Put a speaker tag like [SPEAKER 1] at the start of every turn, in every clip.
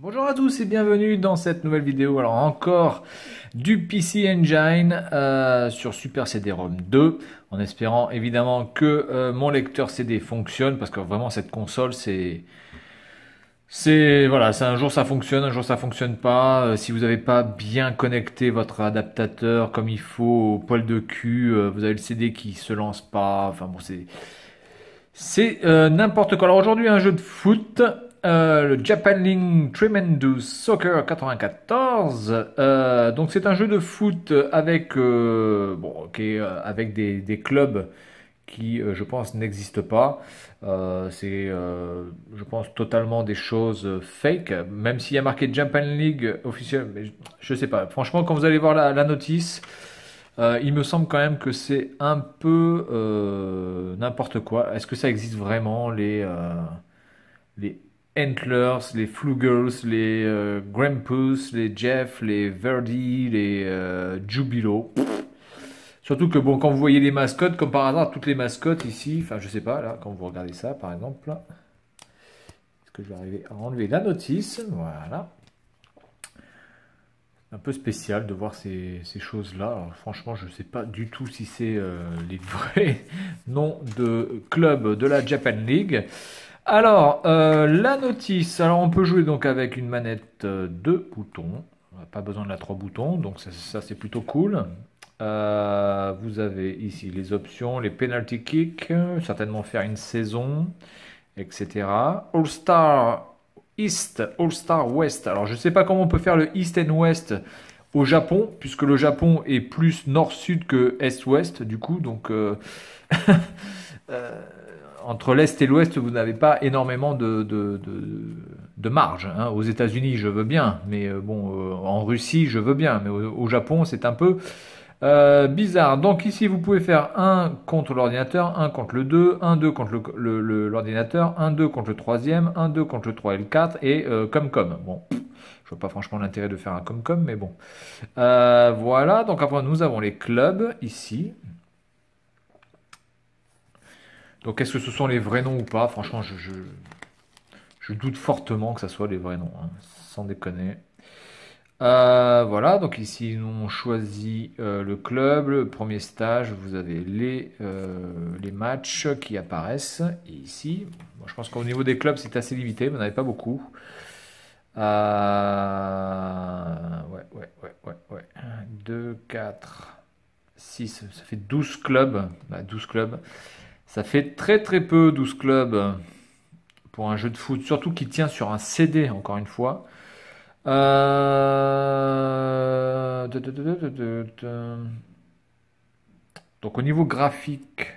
[SPEAKER 1] Bonjour à tous et bienvenue dans cette nouvelle vidéo. Alors encore du PC Engine sur Super CD-ROM 2, en espérant évidemment que mon lecteur CD fonctionne, parce que vraiment cette console voilà, c'est un jour ça fonctionne, un jour ça fonctionne pas. Si vous n'avez pas bien connecté votre adaptateur comme il faut au poil de cul, vous avez le CD qui se lance pas. Enfin bon, c'est n'importe quoi. Alors aujourd'hui, un jeu de foot, le Japan League Tremendous Soccer 94. Donc c'est un jeu de foot avec, avec des clubs qui, je pense, n'existent pas. Je pense, totalement des choses fake, même s'il y a marqué Japan League officiel, mais je sais pas. Franchement, quand vous allez voir la notice, il me semble quand même que c'est un peu n'importe quoi. Est-ce que ça existe vraiment, les Antlers, les Flugers, les Grampus, les Jeff, les Verdi, les Jubilo? Surtout que bon, quand vous voyez les mascottes, comme par hasard, toutes les mascottes ici, enfin je sais pas, là, quand vous regardez ça par exemple, est-ce que je vais arriver à enlever la notice? Voilà. Un peu spécial de voir ces choses-là. Alors, franchement, je ne sais pas du tout si c'est les vrais noms de clubs de la Japan League. Alors, la notice. Alors, on peut jouer donc avec une manette 2 boutons. On n'a pas besoin de la 3 boutons, donc ça c'est plutôt cool. Vous avez ici les options, les penalty kicks, certainement faire une saison, etc. All-Star East, All-Star West. Alors, je ne sais pas comment on peut faire le East and West au Japon, puisque le Japon est plus nord-sud que est-ouest, du coup. Donc, entre l'Est et l'Ouest, vous n'avez pas énormément de marge. Hein. Aux États-Unis, je veux bien, mais en Russie, je veux bien. Mais au Japon, c'est un peu bizarre. Donc ici, vous pouvez faire 1 contre l'ordinateur, 1 contre le 2, 1, 2 contre l'ordinateur, 1, 2 contre le troisième, 1, 2 contre le 3 et le 4, et comme. Bon, je vois pas franchement l'intérêt de faire un comme, mais bon. Voilà, donc après, nous avons les clubs ici. Donc est-ce que ce sont les vrais noms ou pas? Franchement, je doute fortement que ce soit les vrais noms, hein, sans déconner. Voilà, donc ici on choisit le club, le premier stage, vous avez les matchs qui apparaissent. Et ici, moi, je pense qu'au niveau des clubs c'est assez limité, vous n'en avez pas beaucoup. Ouais. 1, 2, 4, 6, ça fait 12 clubs. 12 clubs. Ça fait très très peu, 12 clubs, pour un jeu de foot, surtout qui tient sur un CD, encore une fois. Donc au niveau graphique,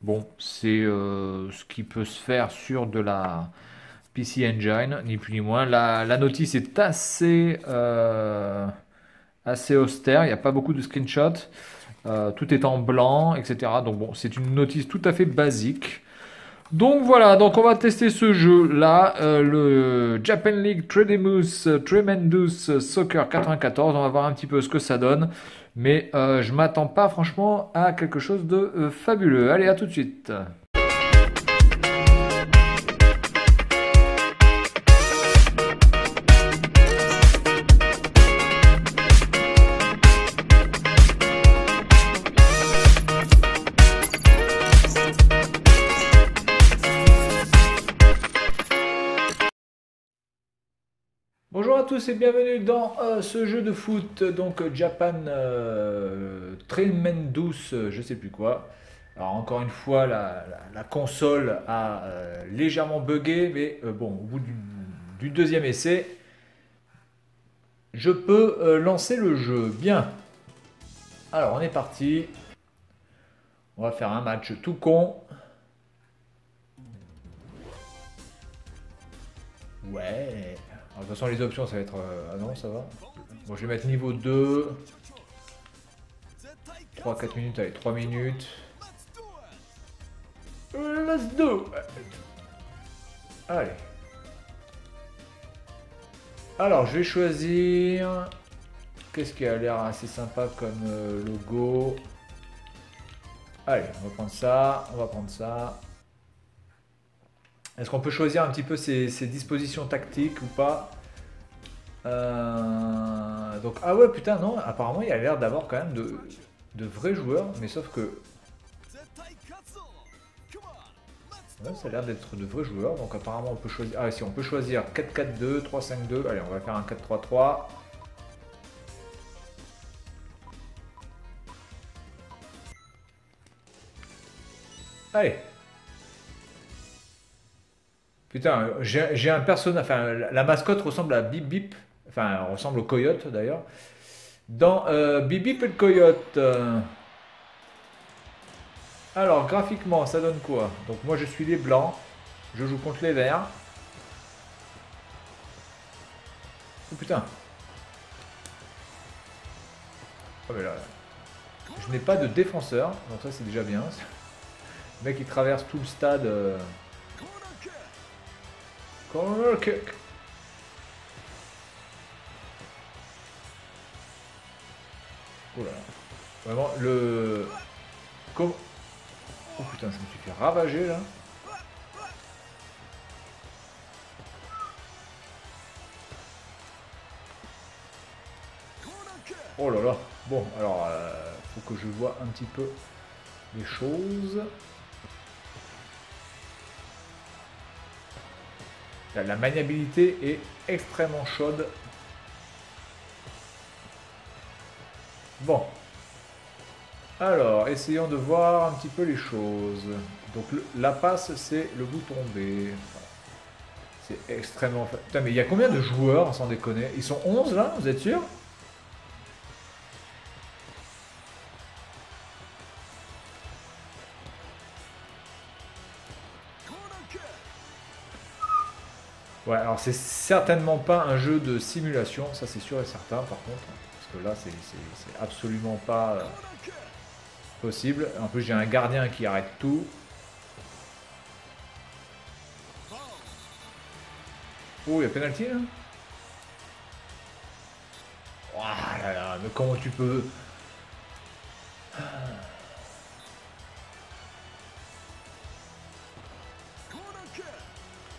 [SPEAKER 1] bon, c'est ce qui peut se faire sur de la PC Engine, ni plus ni moins. La notice est assez austère, il n'y a pas beaucoup de screenshots. Tout est en blanc, etc. Donc bon, c'est une notice tout à fait basique. Donc voilà, donc on va tester ce jeu-là, le Japan League Tremendous Soccer 94. On va voir un petit peu ce que ça donne. Mais je m'attends pas franchement à quelque chose de fabuleux. Allez, à tout de suite. Bonjour à tous et bienvenue dans ce jeu de foot, donc Japan Tremendous, je sais plus quoi. Alors encore une fois, la console a légèrement bugué, mais bon, au bout du deuxième essai, je peux lancer le jeu. Bien. Alors on est parti. On va faire un match tout con. Ouais. Alors, de toute façon, les options, ça va être... Ah non, ça va. Bon, je vais mettre niveau 2. 3-4 minutes, allez, 3 minutes. Let's do it. Allez. Alors, je vais choisir... Qu'est-ce qui a l'air assez sympa comme logo? Allez, on va prendre ça, on va prendre ça. Est-ce qu'on peut choisir un petit peu ses dispositions tactiques ou pas? Donc, ah ouais, putain, non, apparemment, il y a l'air d'avoir quand même de vrais joueurs, mais sauf que... Ouais, ça a l'air d'être de vrais joueurs, donc apparemment, on peut choisir... Ah, si, on peut choisir 4-4-2, 3-5-2, allez, on va faire un 4-3-3. Allez. Putain, j'ai un personnage... Enfin, la mascotte ressemble à Bip Bip, enfin, elle ressemble au coyote, d'ailleurs. Dans Bip Bip et le coyote... Alors, graphiquement, ça donne quoi? Donc, moi, je suis les blancs. Je joue contre les verts. Oh putain. Oh, mais là, je n'ai pas de défenseur. Donc, ça, c'est déjà bien. Le mec, il traverse tout le stade. Corner kick. Oh là là. Vraiment, le... Oh putain, je me suis fait ravager là. Oh là là. Bon, alors, faut que je vois un petit peu les choses. La maniabilité est extrêmement chaude. Bon. Alors, essayons de voir un petit peu les choses. Donc, la passe, c'est le bouton B. C'est extrêmement... Putain, mais il y a combien de joueurs, sans déconner? Ils sont 11 là, vous êtes sûr? Ouais, alors c'est certainement pas un jeu de simulation, ça c'est sûr et certain par contre. Parce que là, c'est absolument pas possible. En plus, j'ai un gardien qui arrête tout. Oh, il y a pénalty là? Oh là là, mais comment tu peux...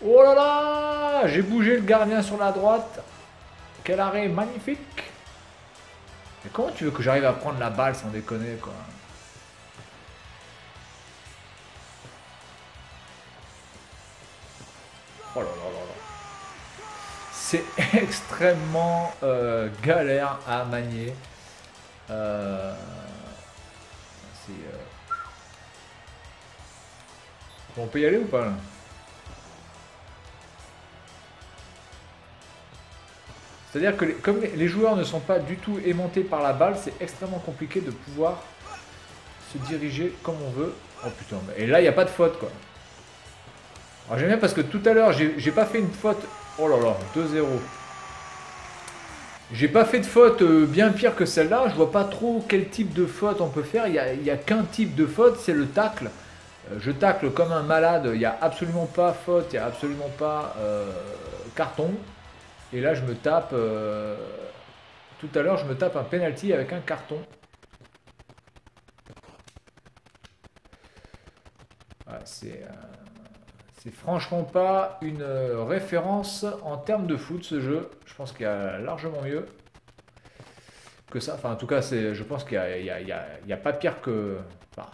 [SPEAKER 1] Oh là là! J'ai bougé le gardien sur la droite. Quel arrêt magnifique! Mais comment tu veux que j'arrive à prendre la balle sans déconner quoi? Oh là là là là. C'est extrêmement galère à manier. Bon, on peut y aller ou pas là? C'est-à-dire que comme les joueurs ne sont pas du tout aimantés par la balle, c'est extrêmement compliqué de pouvoir se diriger comme on veut. Oh putain, et là il n'y a pas de faute quoi. Alors j'aime bien parce que tout à l'heure j'ai pas fait une faute. Oh là là, 2-0. J'ai pas fait de faute bien pire que celle-là. Je vois pas trop quel type de faute on peut faire. Il y a qu'un type de faute, c'est le tacle. Je tacle comme un malade. Il n'y a absolument pas faute, il n'y a absolument pas carton. Et là, je me tape... tout à l'heure, je me tape un penalty avec un carton. Ouais, c'est franchement pas une référence en termes de foot, ce jeu. Je pense qu'il y a largement mieux que ça. Enfin, en tout cas, je pense qu'il y a pas pire que... Enfin,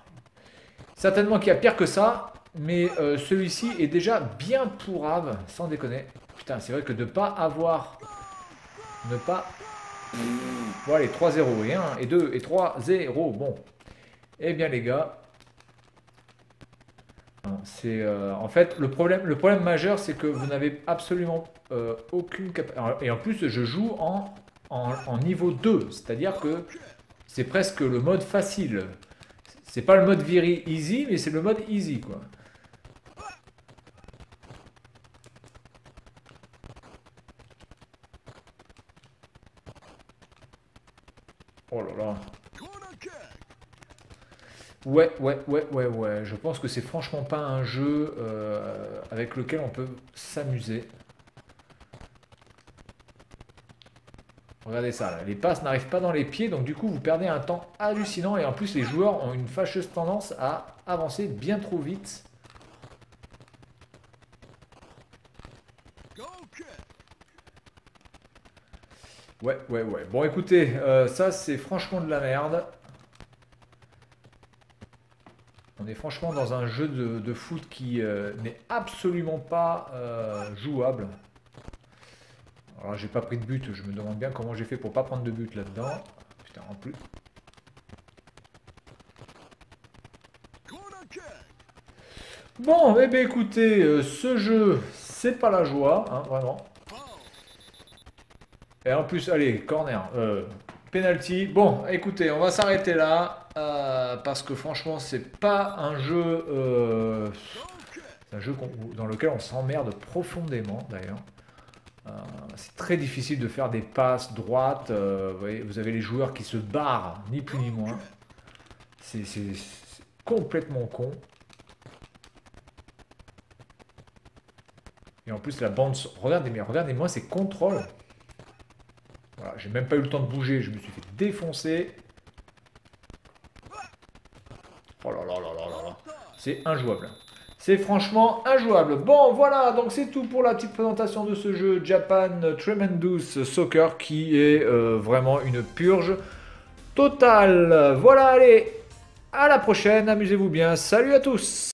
[SPEAKER 1] certainement qu'il y a pire que ça. Mais celui-ci est déjà bien pourrave, sans déconner. Putain, c'est vrai que de pas avoir... Ne pas... Bon, allez, 3-0, et 1, et 2, et 3, 0. Bon. Eh bien, les gars... C'est en fait le problème majeur, c'est que vous n'avez absolument aucune capacité. Et en plus, je joue en niveau 2, c'est-à-dire que c'est presque le mode facile. C'est pas le mode very easy, mais c'est le mode easy, quoi. Oh là là. Ouais. Je pense que c'est franchement pas un jeu avec lequel on peut s'amuser. Regardez ça, là. Les passes n'arrivent pas dans les pieds, donc du coup vous perdez un temps hallucinant. Et en plus les joueurs ont une fâcheuse tendance à avancer bien trop vite. Ouais, ouais, ouais. Bon, écoutez, ça, c'est franchement de la merde. On est franchement dans un jeu de foot qui n'est absolument pas jouable. Alors, j'ai pas pris de but. Je me demande bien comment j'ai fait pour pas prendre de but là-dedans. Putain, en plus. Bon, eh bien écoutez, ce jeu, c'est pas la joie, hein, vraiment. Et en plus, allez, corner, penalty. Bon, écoutez, on va s'arrêter là, parce que franchement, c'est pas un jeu, c'est un jeu dans lequel on s'emmerde profondément, d'ailleurs. C'est très difficile de faire des passes droites. Vous voyez, vous avez les joueurs qui se barrent, ni plus ni moins. C'est complètement con. Et en plus, la bande... Regardez-moi ces contrôles. Voilà, j'ai même pas eu le temps de bouger, je me suis fait défoncer. Oh là là là là là là. C'est injouable. C'est franchement injouable. Bon, voilà, donc c'est tout pour la petite présentation de ce jeu Japan Tremendous Soccer qui est vraiment une purge totale. Voilà, allez, à la prochaine, amusez-vous bien. Salut à tous!